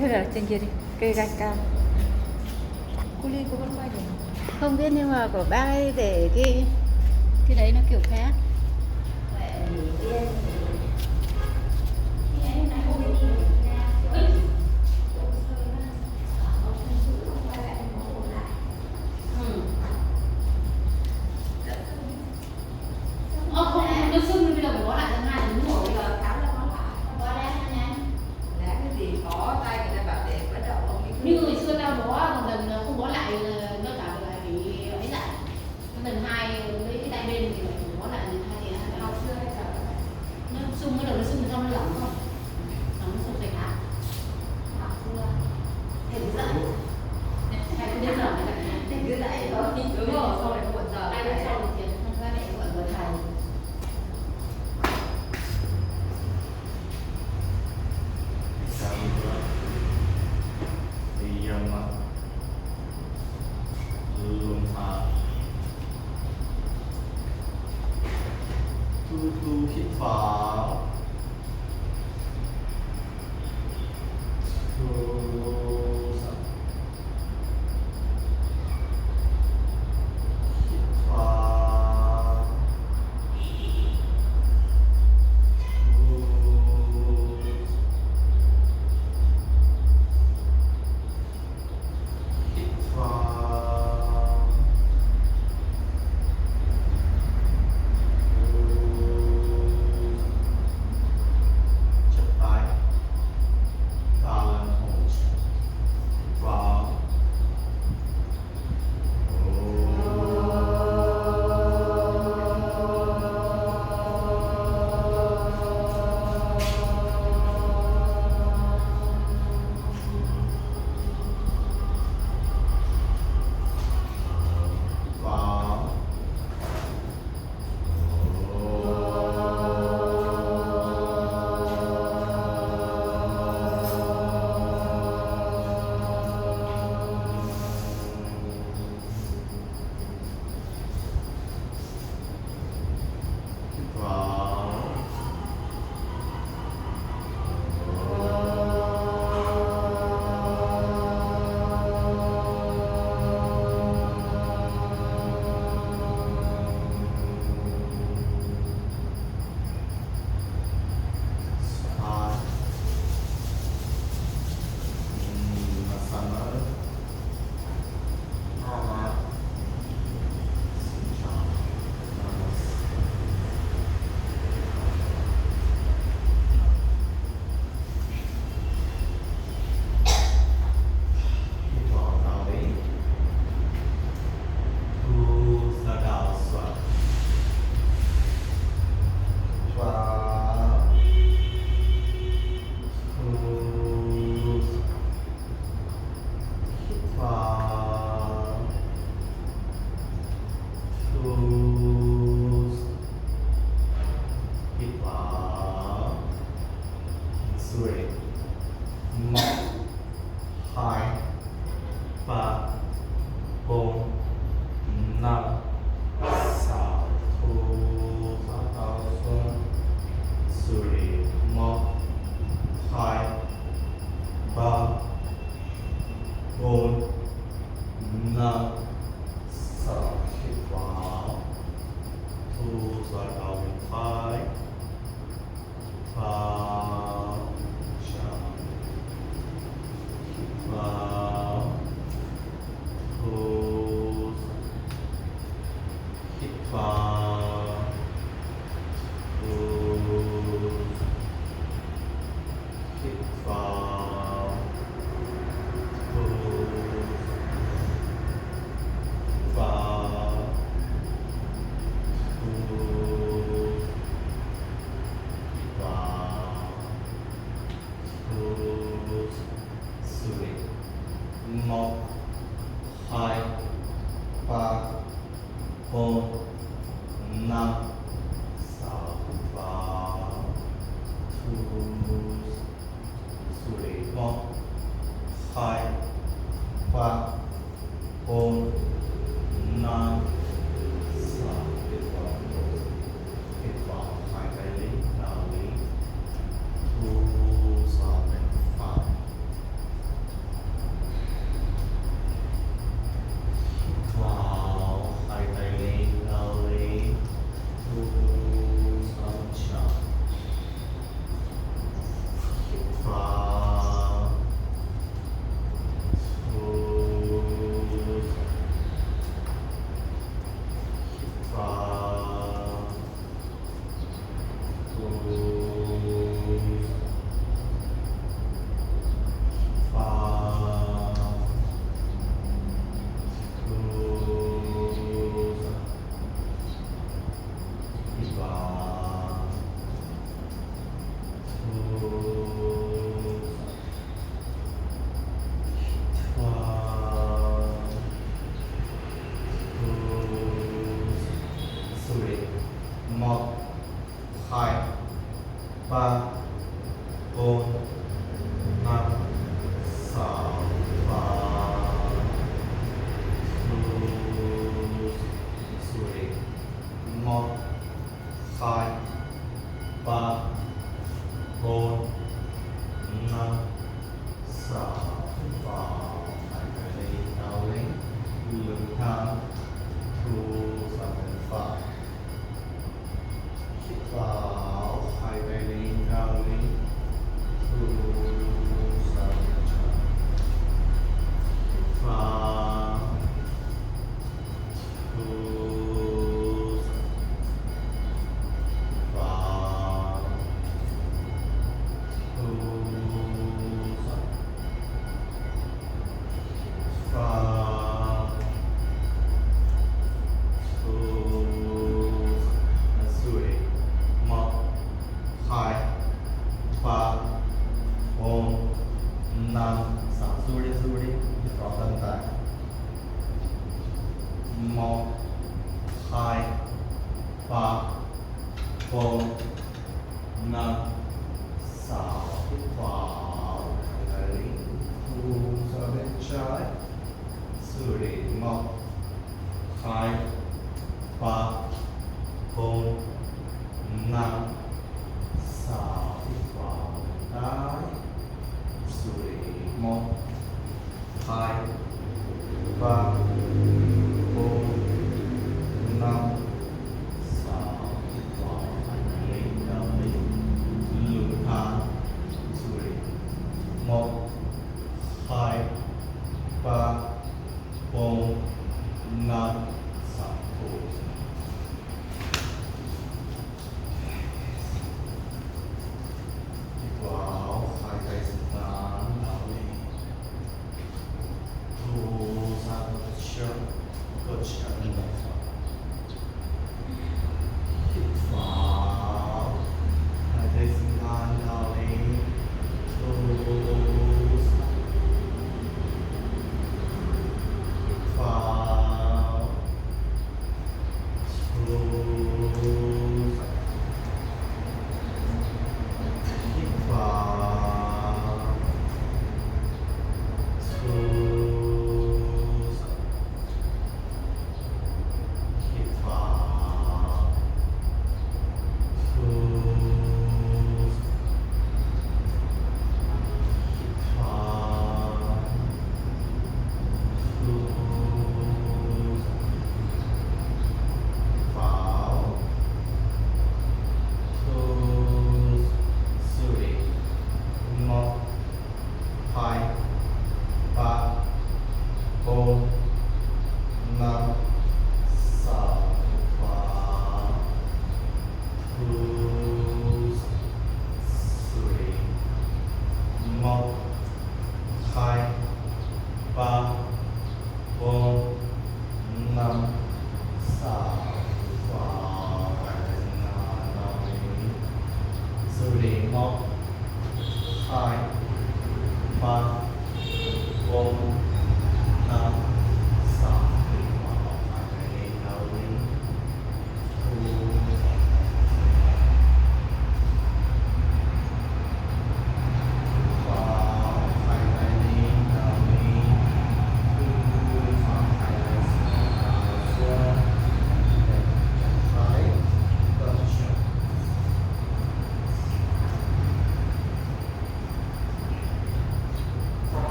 cái là trên kia đi cây gai cao cô ly cô vẫn quay được không biết nhưng mà của bác ấy để cái đấy nó kiểu khác thu khít pháo nam sa suri suri hít vào tâm tại một hai ba bốn năm sáu hít vào đấy thu ra bên trái suri một hai ba bốn năm sáu hít vào đấy suri một hai ba bốn năm sáu hít vào đấy đấy lùi thang suri một hai ba bốn năm sáu vào hai tay sàn đảo lên thu ra một chân cơ chân hít vào hai tay sàn đảo lên thu hít vào thu hít vào thu hít vào thu hít vào vào suri một hai ba bốn năm sáu vào suri một hai ba bốn năm sáu vào suri một hai ba bốn năm sáu vào hai tay lên đầu lên thu vào hai tay xuống phải tập trung vào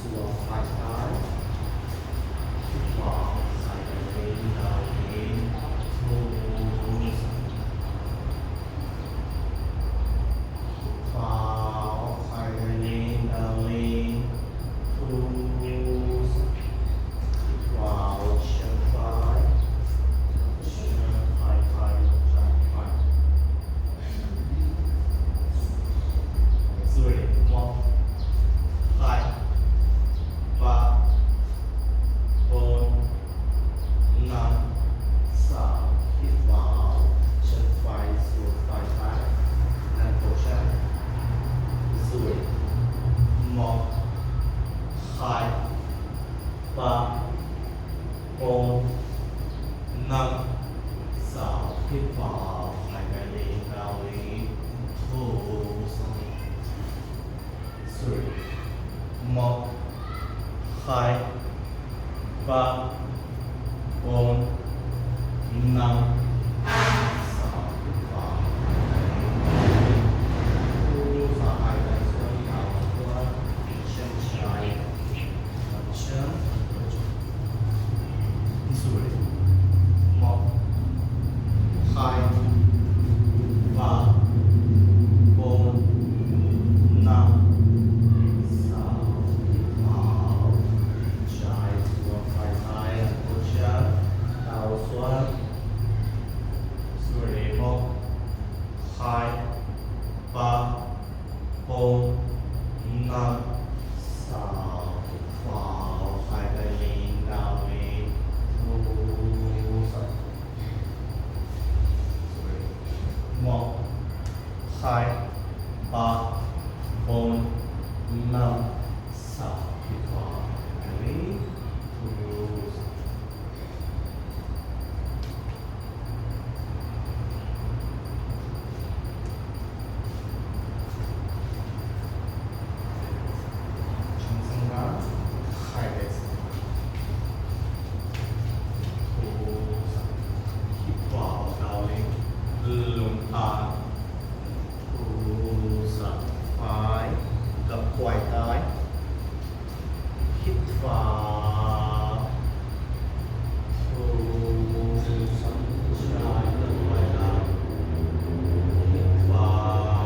xuống hai tay vào hai tay lên đầu lên thu vào hai tay lên đầu lên thu vào chân phải hai tay chân phải suri một hai ba bốn năm sáu hít vào chân phải xuống vai phải nâng cổ chân suri một hai ba bốn năm sáu hít vào hai tay lên đầu lên thu sang suri một hai ba bốn năm sáu hít vào thu ra hai tay xuống đầu xuống chân trái chân suri một hai ba bốn năm sáu vào trái xuống phải tay cổ chân đầu xuống suri một hai ba bốn năm sáu vào hai tay lên đầu lên thu sang một khai ba bốn năm sáu hít vào ready close trong sinh ra khai đẹp close hít vào đau lên lưng ta close phải gặp quay tay hít vào close trái gặp quay tay hít vào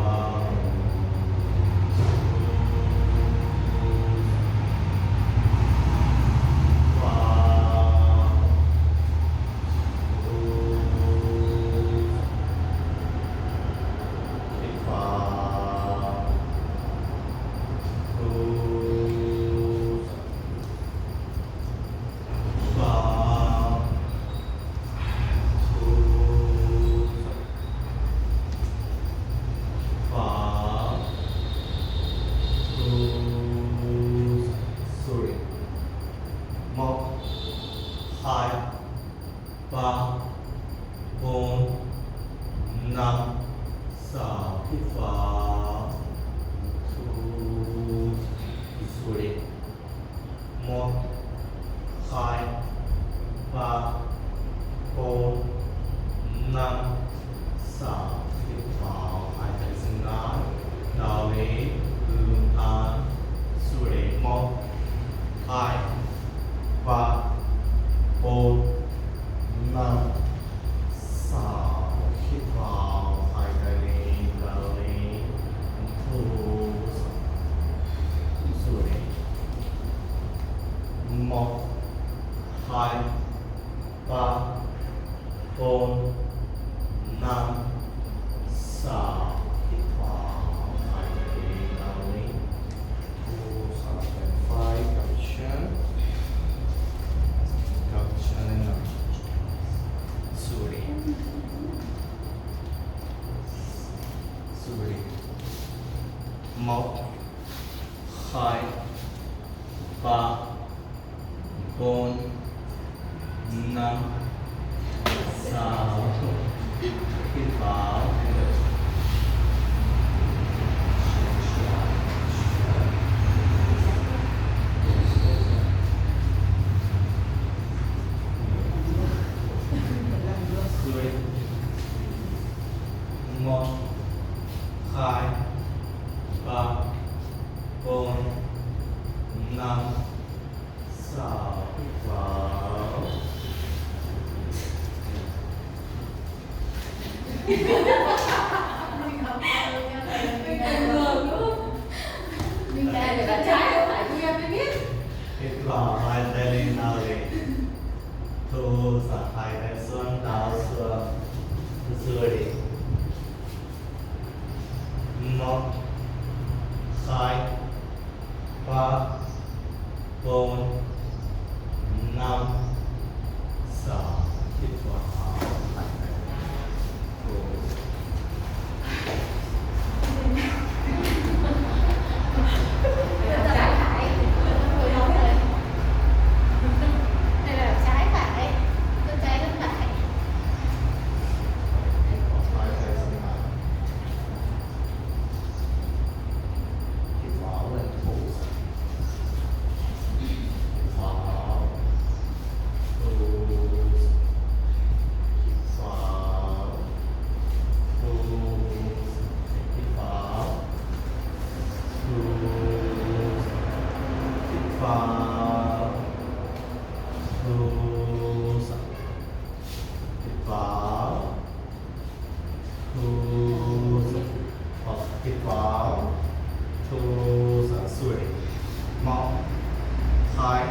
một hai ba bốn năm sáu hít vào thu xuôi một hai ba bốn năm sáu hít vào hai tay dừng lại đào lấy lưng an xuôi một hai ba bốn năm sáu hít vào hai tay lên đào lên thu xuôi một hai ba bốn năm sáu hít vào hai tay lên đào lên thu five caption Suri một hai ba bốn năm sáu hít vào một hai ba bốn năm sáu hít vào mình ra để bạn trái không phải tôi em mới biết hít vào hai tay lên nào lên thu ra hai tay xuống đào xuống xuôi đi một hai ba bốn năm sáu hít vào hai tay trái phải tôi nói rồi đây là trái phải tôi trái bên phải hai tay xuống nào hít vào lên thu hít vào thu hít vào thu hít vào thu hít vào thu hít vào thu hít vào thu ra xuôi một hai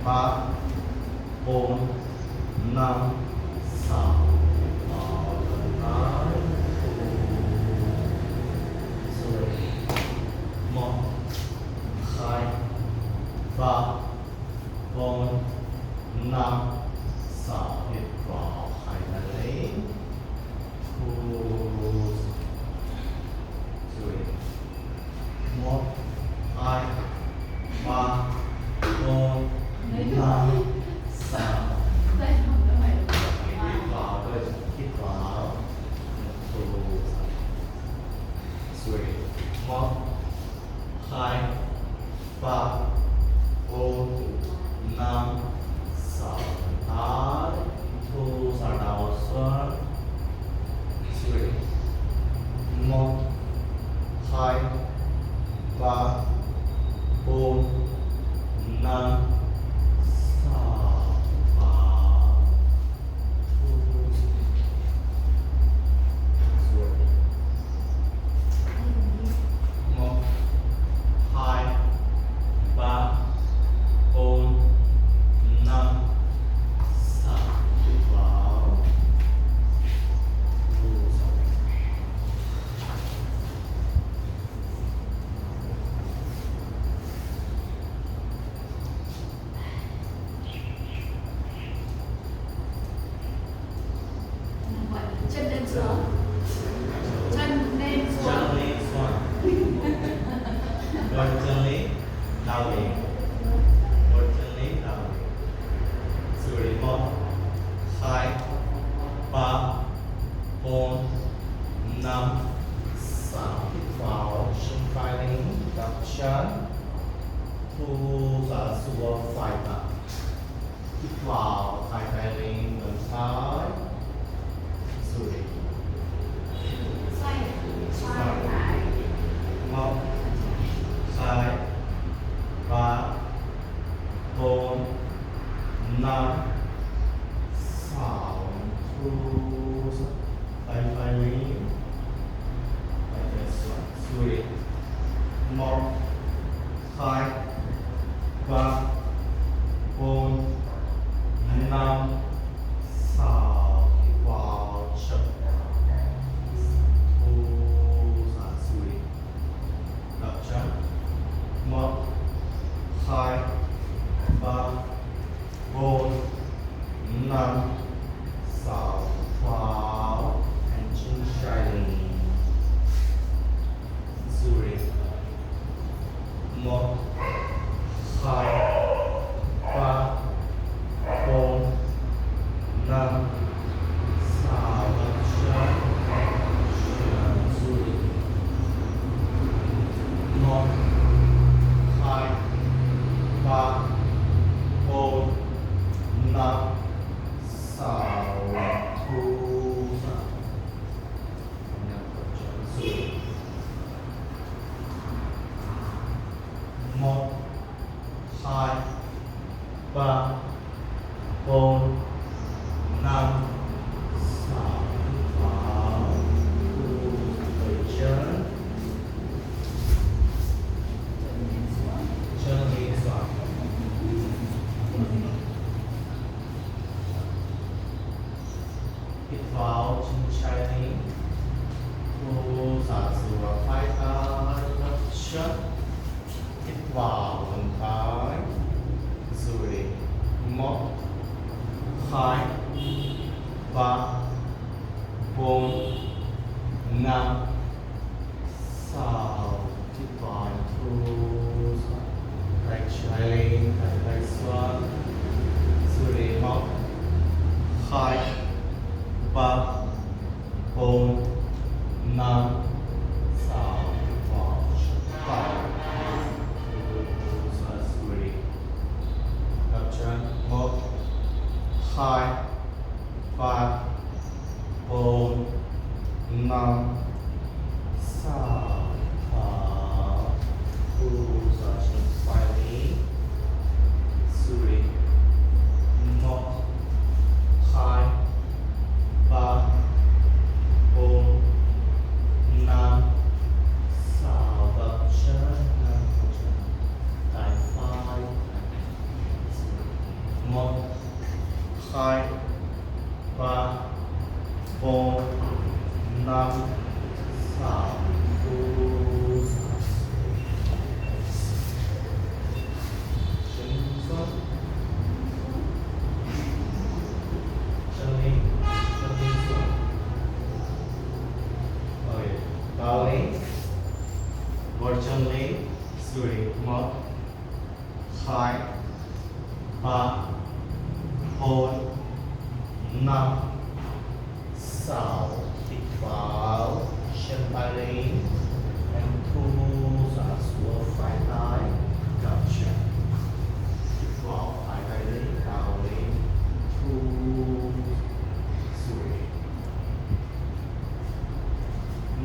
ba bốn năm sáu hít vào lần lái thu xuôi một hai ba bốn năm sáu hít vào hai tay lên thu Three. Một, hai, ba, bốn, năm, sáu, tám. Thu xả đầu xuống. Three. Một, hai, ba, bốn, năm, sáu, tám. Thu xuống. Một, hai, ba, bốn, năm, sáu, vào. Thu xuống. Chân lên xuống. Chân lên xuống. Chân lên xuống. Một chân lên, đau lên. Một chân lên, đau lên. Sorry, một, hai, ba, bốn, năm, sáu. Hít vào, chân phải lên, đặt chân. Thu ra xuống phải tay. Hít vào, hai tay lên, gần trái. Sorry. Xoay. Xoay phải. Một, hai, ba, bốn, năm, sáu. Thu ra. Tay phải lên. Tay phải xuống. Sorry. Một, hai, ba, bốn, năm, sáu. Hít vào chậm. Thu ra. Sorry. Đặt chân. Một, hai, ba, bốn, năm, sáu. Vào. And chin shining. Sorry. Một, hai, ba, bốn, năm, sáu. Đặt chân. Sorry. Một, hai, ba, bốn, năm, sáu. Thu ra. Sorry. Một, hai, ba, bốn, năm, sáu. Vào. Thu đẩy chân. Chân lên xuống. Hít vào, chân trái lên. Thu ra xuống phải tay, đặt chân. Hít vào, gần tay. Sorry. Một, hai, ba, bốn, năm, sáu. Hít vào, thu ra. Tay trái lên, tay xuống. Sorry. Một, hai, ba, bốn, năm, sáu. Hít vào, tay. Thu ra. Sorry. Đặt chân. Một, hai, ba, bốn, năm, sáu. Vào. Thu ra. Chân phải lên. Sorry. Một, hai, ba, bốn, năm, sáu. Đặt chân. Tay phải. Một, hai, ba, bốn, năm, sáu. Thu ra. Chân xuống. Chân lên. Chân lên xuống. Rồi. Đau lên. Một chân lên. Sorry. Một, hai, ba, bốn, năm, sáu. Hít vào. Chân tay lên.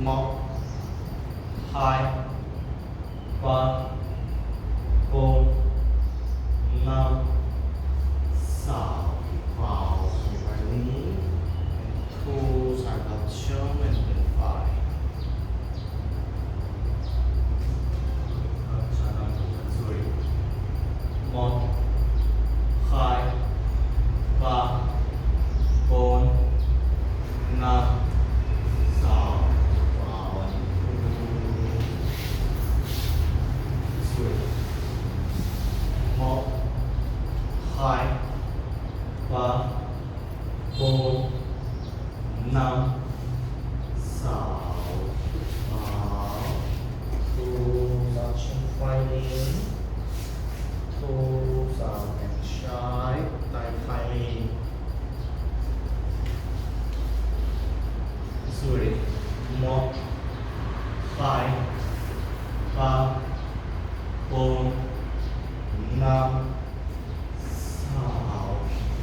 một hai ba bốn năm sáu vào phải lý thu sản phẩm chương mình cần phải một hai ba bốn năm sáu vào một hai ba bốn năm sáu vào thu sản phẩm phải lý thu sản phẩm trái tại phải lý Sorry. Một, hai, ba, bốn, năm, sáu,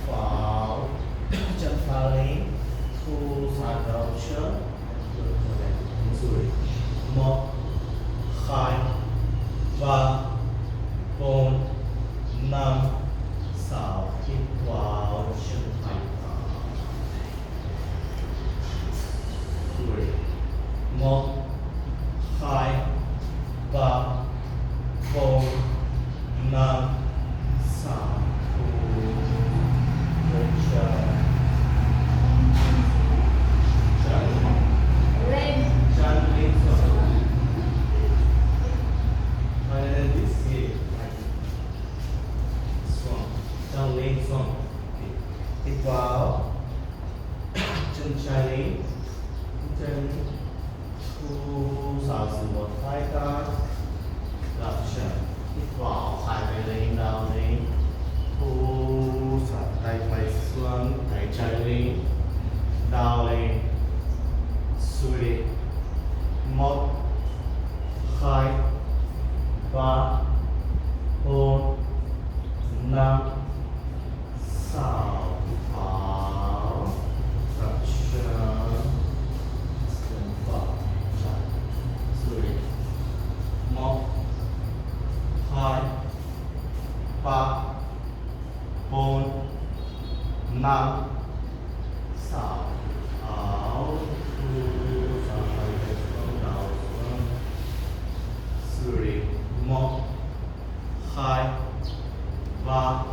vào chân phải lý thu sản đầu trước Sorry. Một, hai, ba, bốn, năm, sáu, hít vào chân phải một hai ba bốn năm sáu lên chân lên xuống lên đi xuống chân lên xuống hít vào chân trái lên chân thu sản sử một hai ta lập trận hít vào hai tay lên đào lên thu sản tay phải xuống tay trái lên đào lên xuôi lên một hai ba bốn năm sáu vào lập trận một hai ba bốn năm sáu áo thu sáu tay xuống đầu xuống một hai ba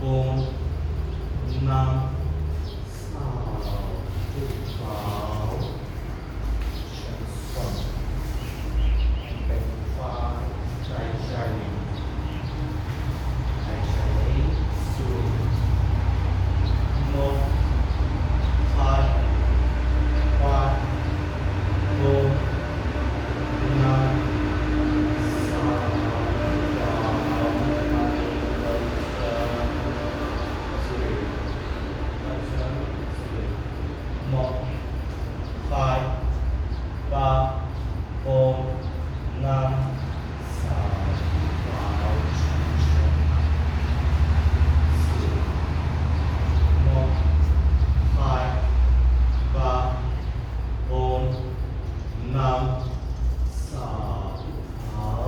bốn năm sáu hít vào chân xuống bên phải tay trái xuôi một hai ba bốn năm sáu một hai ba bốn năm sáu vào một hai ba bốn năm sáu vào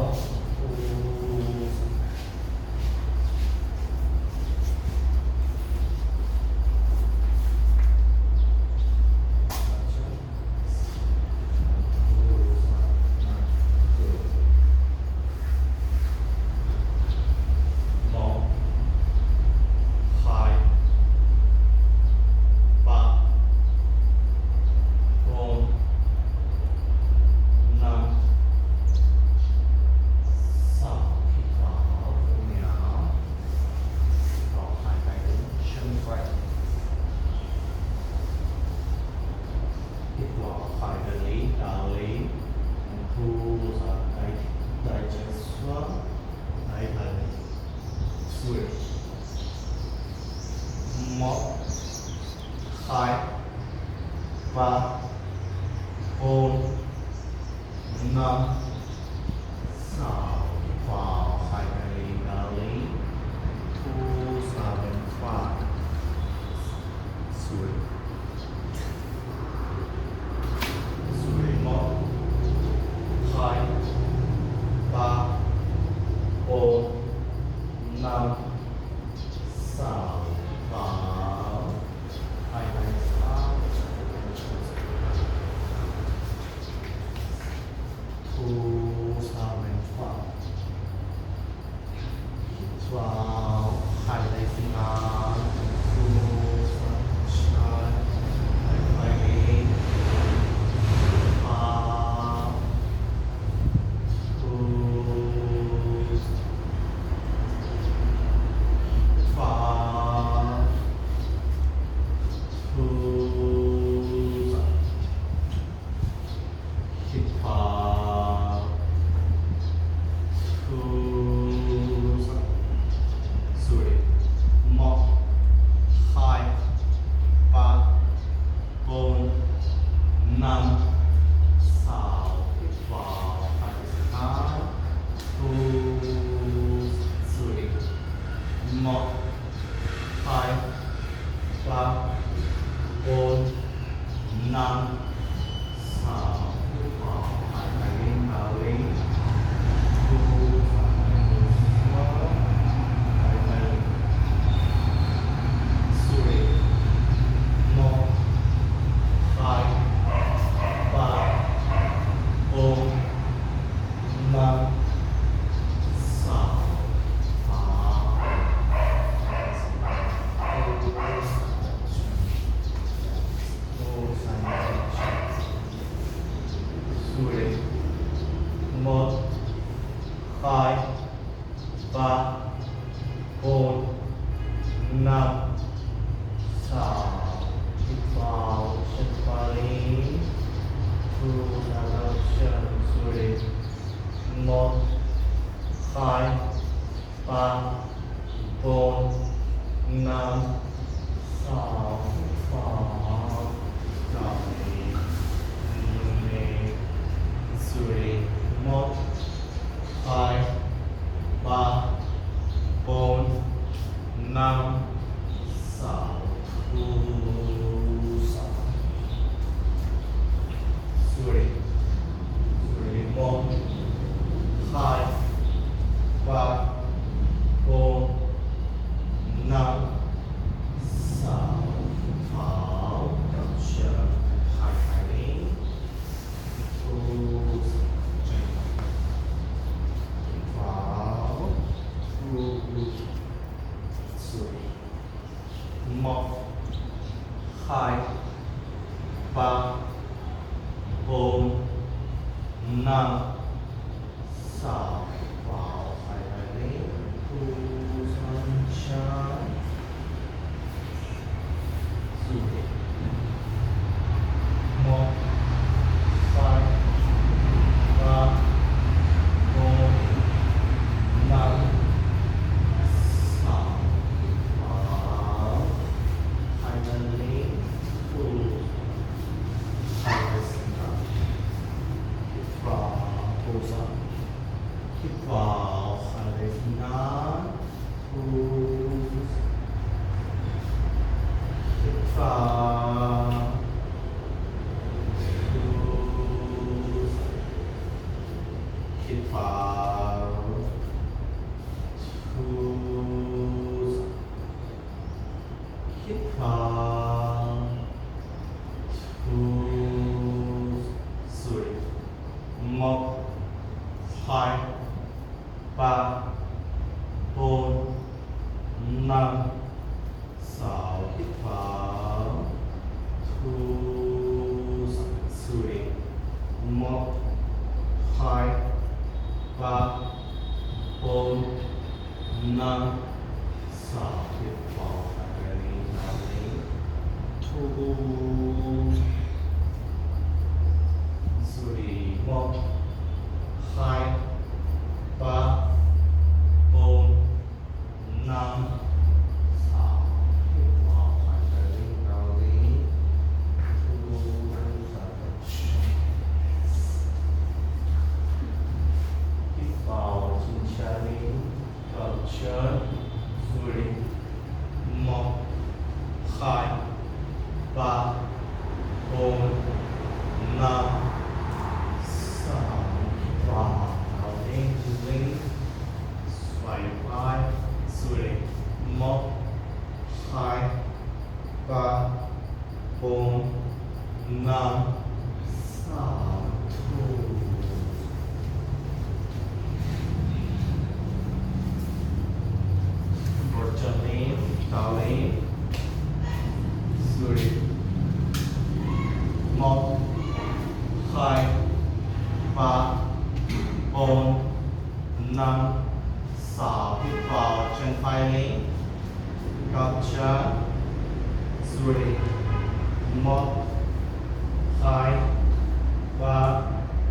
một hai ba bốn năm sáu hít vào vùng não vào hai tay đứng chân phải hít vào hai tay lý đào lý thu ra tay tay chân xuống tay tay xuôi một hai ba bốn năm sáu vào hai tay đào lý thu ra bên phải xuôi xuôi คิดขวาทูสุริมอกไข่ปะบนนำสาวคิดขวาไปสุดท้ายทูสุริมอกไข่ปะบนนำสาวคิดขวาไปไปทูสุริมอกไข่ปะบนนำสาวฟ้าสุริมอกไข่ปะบนนำสาวคิดขวาชิดขวาลีทูนาราชนสุริมอกไข่ปะบนนำสาวฟ้าจามีเมสุริมอกไข่ปะบนนำสาวทูสาวสุริมอกไข่ปะบนนำสาวฟ้ากับเชือกไข่ไข่นี้ทูฟ้าทูสุริมอกไข่ปะบนนำสาวฟ้าไข่ไข่นี้ทูสัญชาสุริมอกไข่ปะบนนำสาวฟ้าไข่ไข่นี้ทูไข่ไข่สิงห์คิดขวาทูสาวคิดขวาไข่ไข่สิงห์ทูคิดขวาทูคิดขวาทูคิดขวาทูสุริมอกไข่ปะบนนำสาวคิดขวาทูสุริมอกไข่ปะบนนำสาวคิดขวาไปนี้นานี้ทูสุริมอกไข่ปะบนนำสาวคิดขวาไปนี้นานี้ทูสัญชาคิดขวาชินชาลีกับเชิญสุริมอกไข่ปะบนนำสาวคิดขวาเอาเองจุลิงสวยไปสุริมอกไข่ปะบนนำสาวทูบทจนี้ตาลีสุริมอกไข่ปะบนนำสาวคิดขวาเชิญไฟนี้กับเชิญสุริมอกไข่ปะบ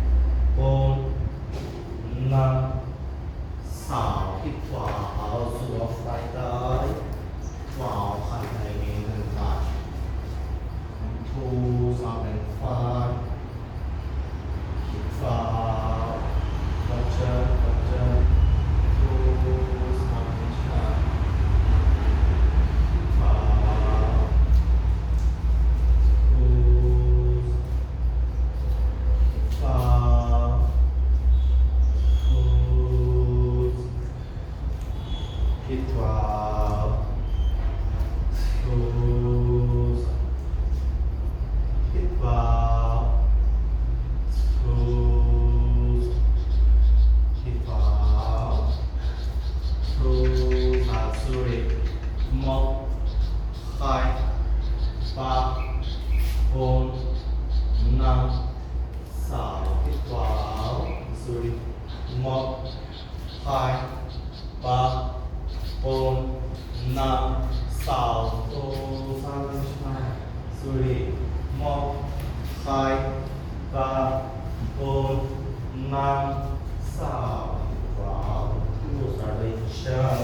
bốn năm sáu wow thu sa đây chào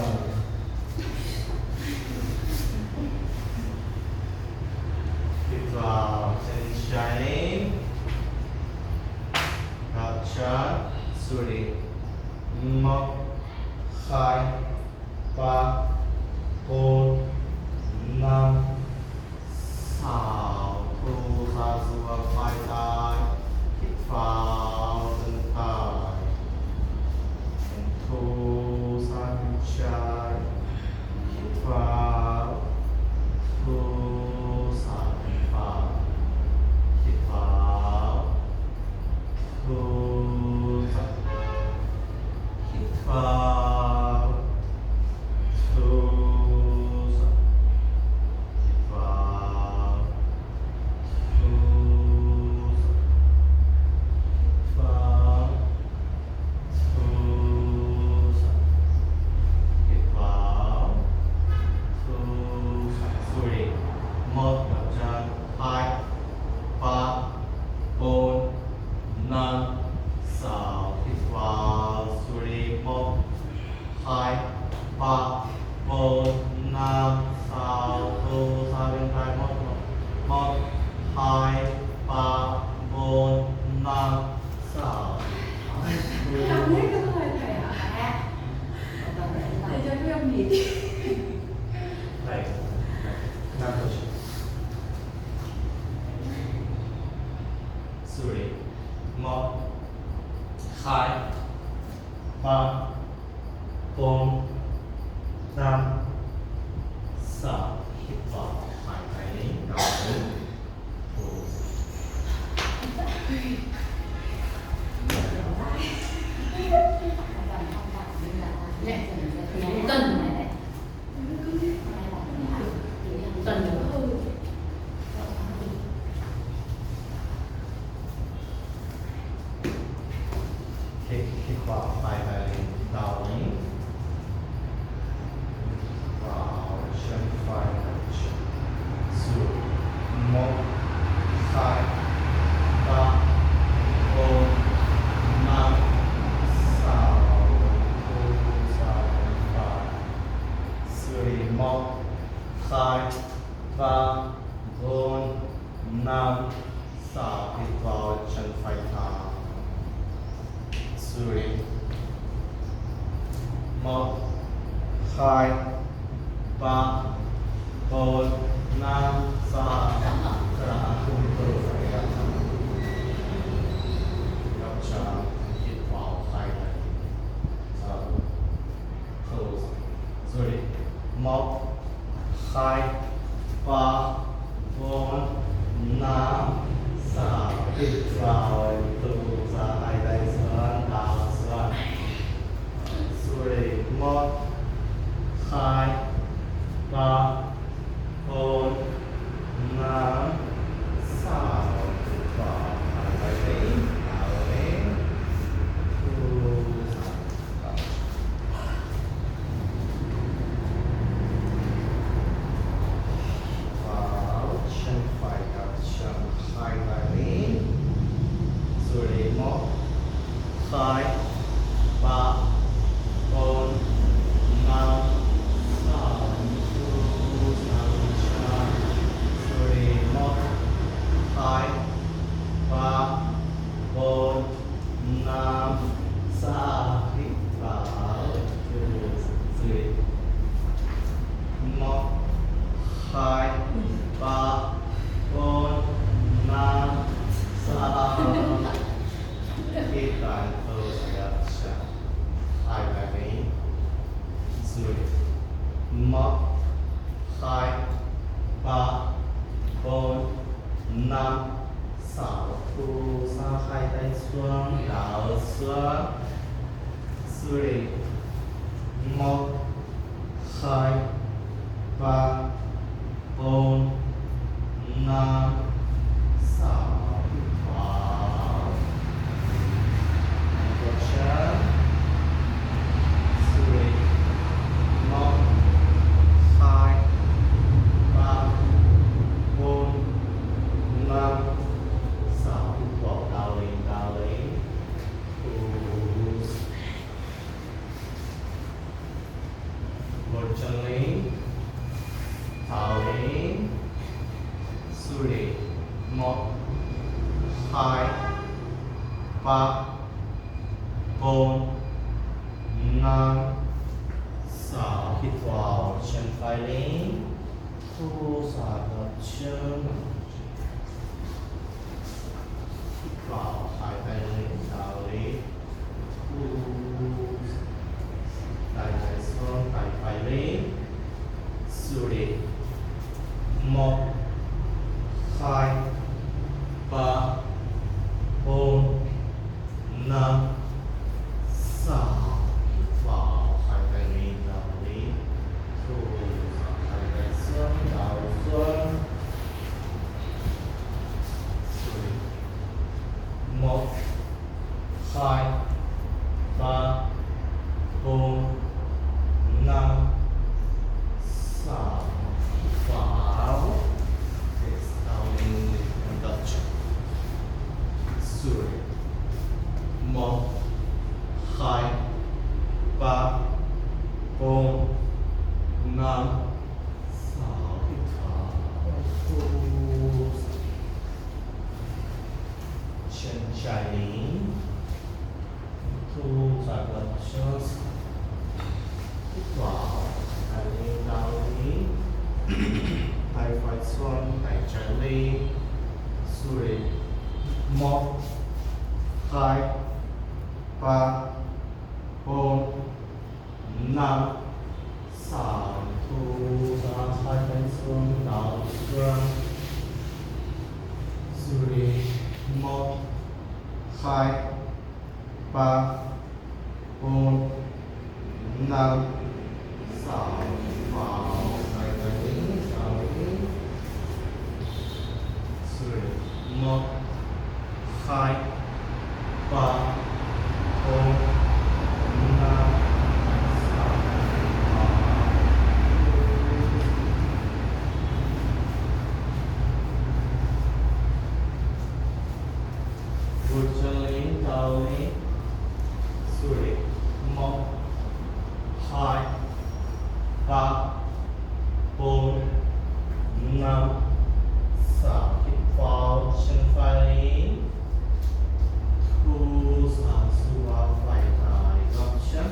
hít vào chân trái gotcha sorry 1 2 3 4 5 6 thu ra giữa vai tay hít vào chân phải thu ra bên trái hít vào thu ra bên phải hít vào thu ra hít vào thu ra hít vào thu ra hít vào thu ra sorry 1 2 3 4 5 6 hít vào sorry 1 2 3 4 5 6 thu ra bên phải 1 2 3 4 5 6 làm hết cái lời thầy hả thầy cho em nghỉ này năm thôi sorry 1 2 3 4 5 6 hít vào hai tay lên đầu thu tuần này đấy tuần nữa hít vào hai tay lên đầu lên vào chân phải chân xuống 1 2 3 4 5 6 thu ra bên phải sorry 1 2 3 4 5 6 hít vào chân phải thẳng sorry 1 2 3 4 5 6 không thở phải gấp chạm hít vào hai tay close sorry 1 2 3 4 5 6 hít vào thu ra hai tay xuống đảo xuống sorry 1 2 3 4 5 6 hít vào hai tay lên đảo lên thu ra đảo vào chân phải đặt chân hai tay lên sorry 1 2 3 4 5 6 thu ra chân sorry 1 2 3 4 5 6 hít vào thu sorry 1 2 3 4 5 6 hít vào thu ra chân hai tay lên sorry 1 2 3 4 5 6 thu ra hai tay xuống đảo xuống sorry 1 2 3 4 5 6 hít vào gotcha sorry 1 2 3 4 5 6 hít vào đảo lên bốn năm sáu hít vào chân phải lên thu xả gập chân hít vào hai tay lên đảo lên thu tay trái xuống tay phải lên xử lý một hai ba bốn năm sáu vào hai tay lên đảo lên thu hai tay xuống đảo xuống xử lý một hai ba bốn năm sáu vào đảo lên đảo chân xử lý một hai ba bốn năm sáu hít vào thu chân trái lên thu xả gập chân hít vào tay lên đảo lên tay phải xuống tay trái lên xử lý một hai ba bốn năm sáu thu xả hai tay xuống đảo xuống xử lý một hai ba bốn năm sáu vào hai tay lên đảo lên xử lý một hai ba bốn năm sáu vượt chân lên đảo lên xử lý một hai ba bốn năm sáu hít vào chân phải lên thu xả xuống phải tay gập chân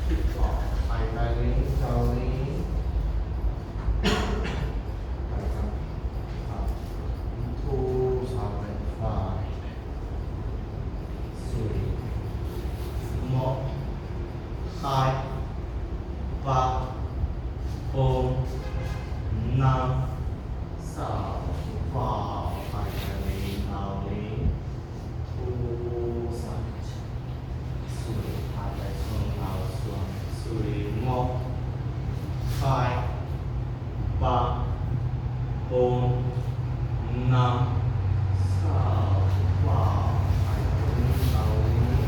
hít vào hai tay lên đảo lên thu xả phải phải xử lý một hai ba bốn năm sáu hít vào hai tay lên đảo lên thu xả xử lý hai tay xuống đảo xuống xử lý một hai ba bốn năm sáu hít vào hai tay lên đảo lên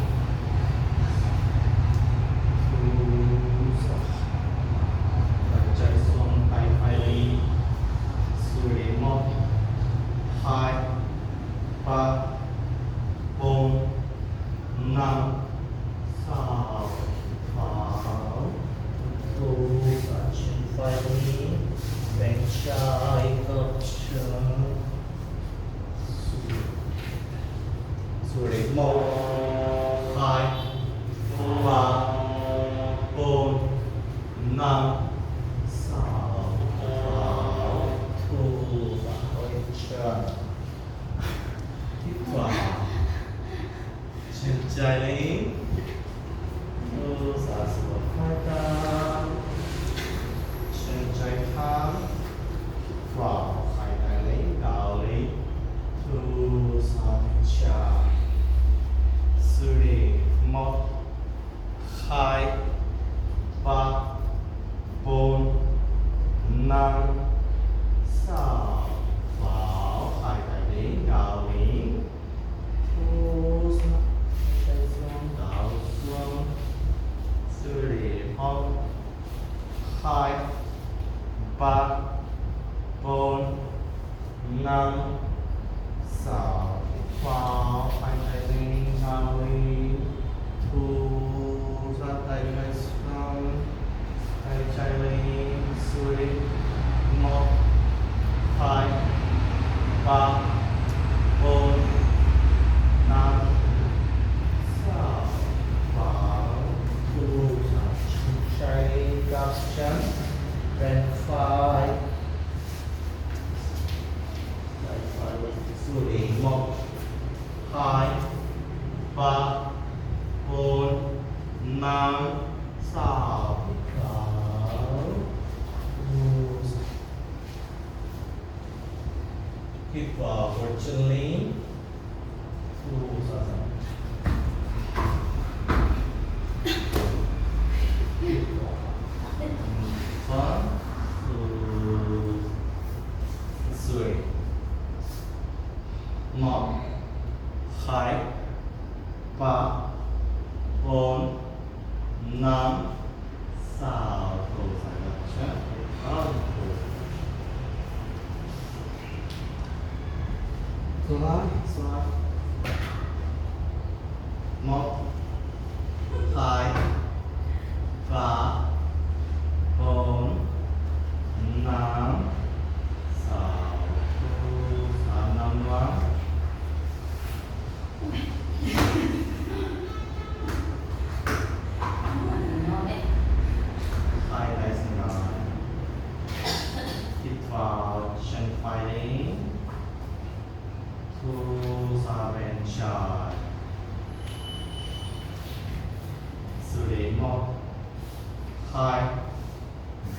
thu xả tay trái xuống tay phải lên xử lý một hai ba bốn năm sáu vào thu xả chân phải lên bên trái gập chân xử lý một hai ba bốn năm sáu vào thu xả bên chân hít vào chân trái lên thu xả xuống hai tay chân trái thẳng vào hai tay lên đảo lên thu xả bên trái xử lý một hai ba bốn năm sáu vào hai tay lên đảo lên thu xả hai tay xuống đảo xuống xử lý một ba bốn năm sáu hít vào vượt chân lên thu ra phán dưới một hai ba bốn năm sáu thu ra chân Xoa một hai ba bốn năm sáu năm năm hai đại sinh ngài hít vào chân phải lên Two, seven, chai. Suri một, hai,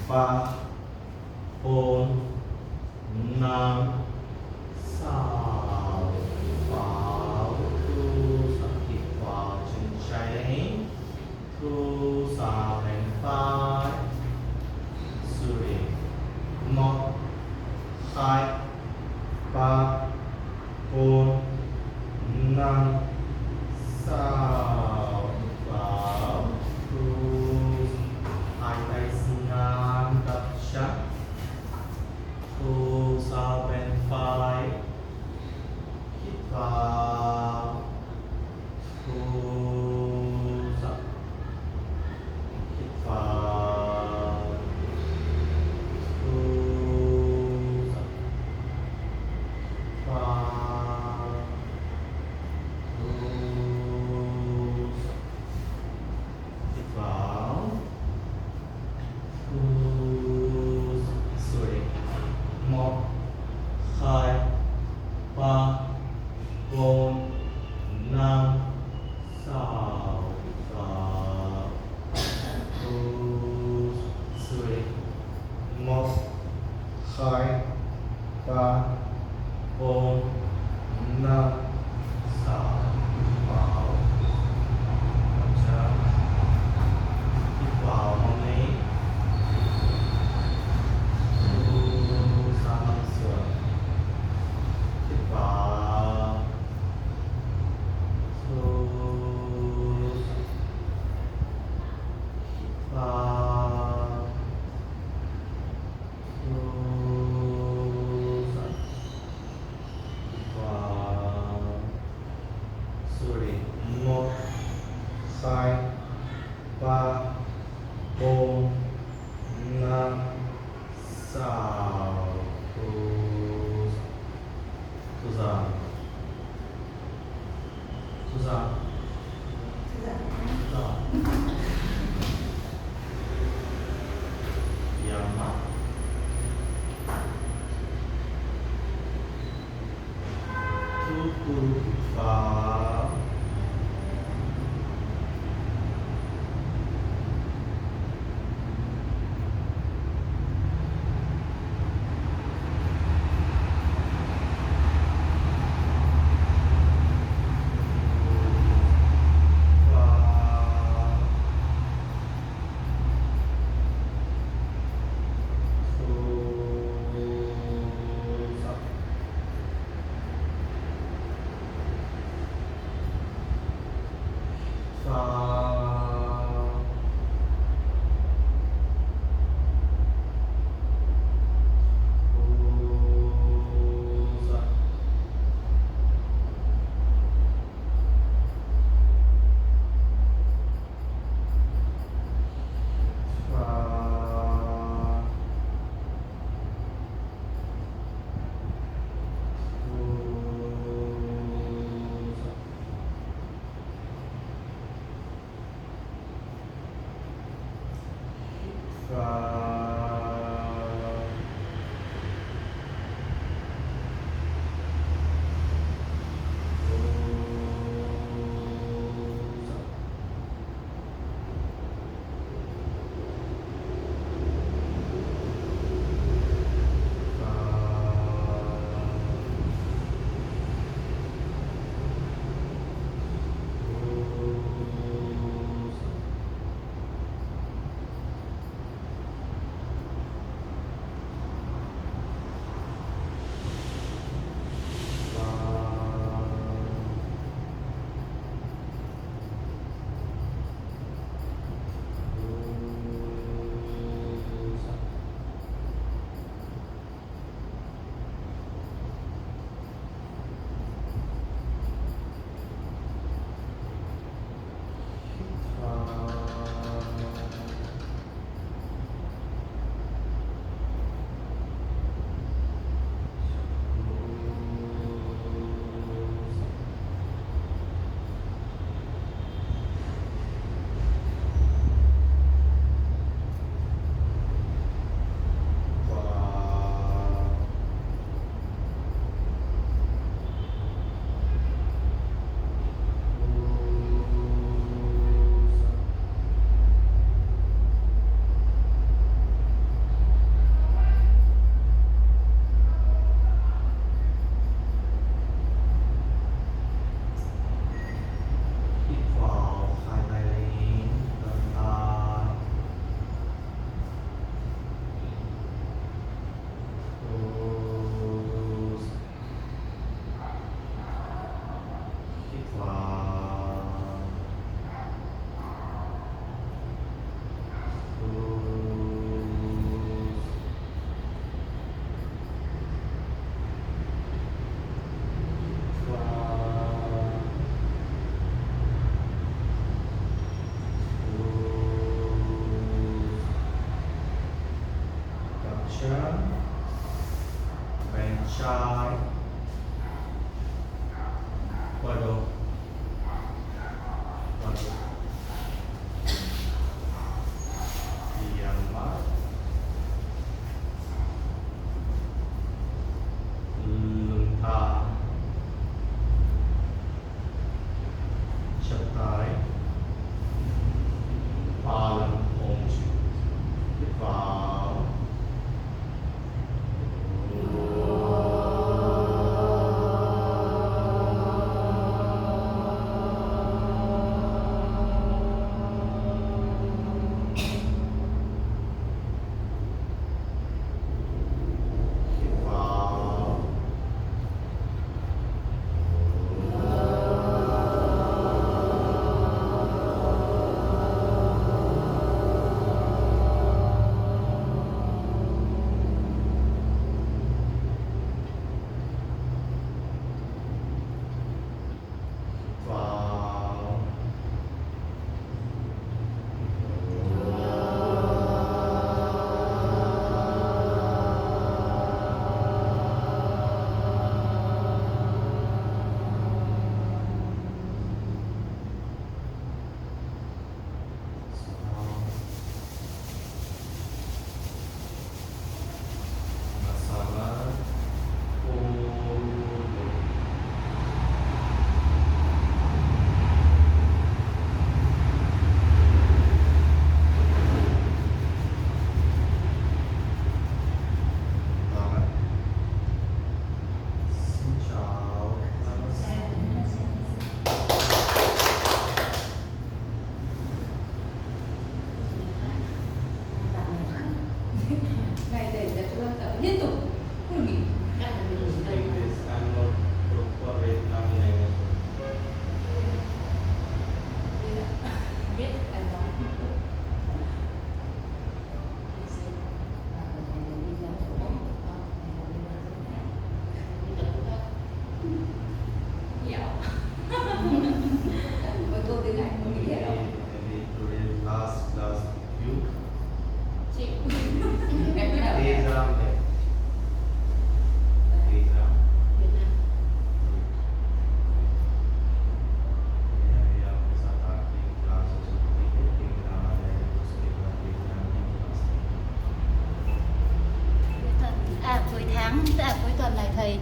ba, bốn, năm, sáu, vào. Two, hít vào chân trái lên. Two, seven, five. Suri một, hai, ba. Bốn năm sáu vào hai tay ngang đặt chắc two seven five hít vào hít vào một hai ba bốn năm sáu một hai ba bốn năm sáu vào hít vào mong lấy một hai ba bốn năm sáu thu ra yang mat tuku vào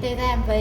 tới làm về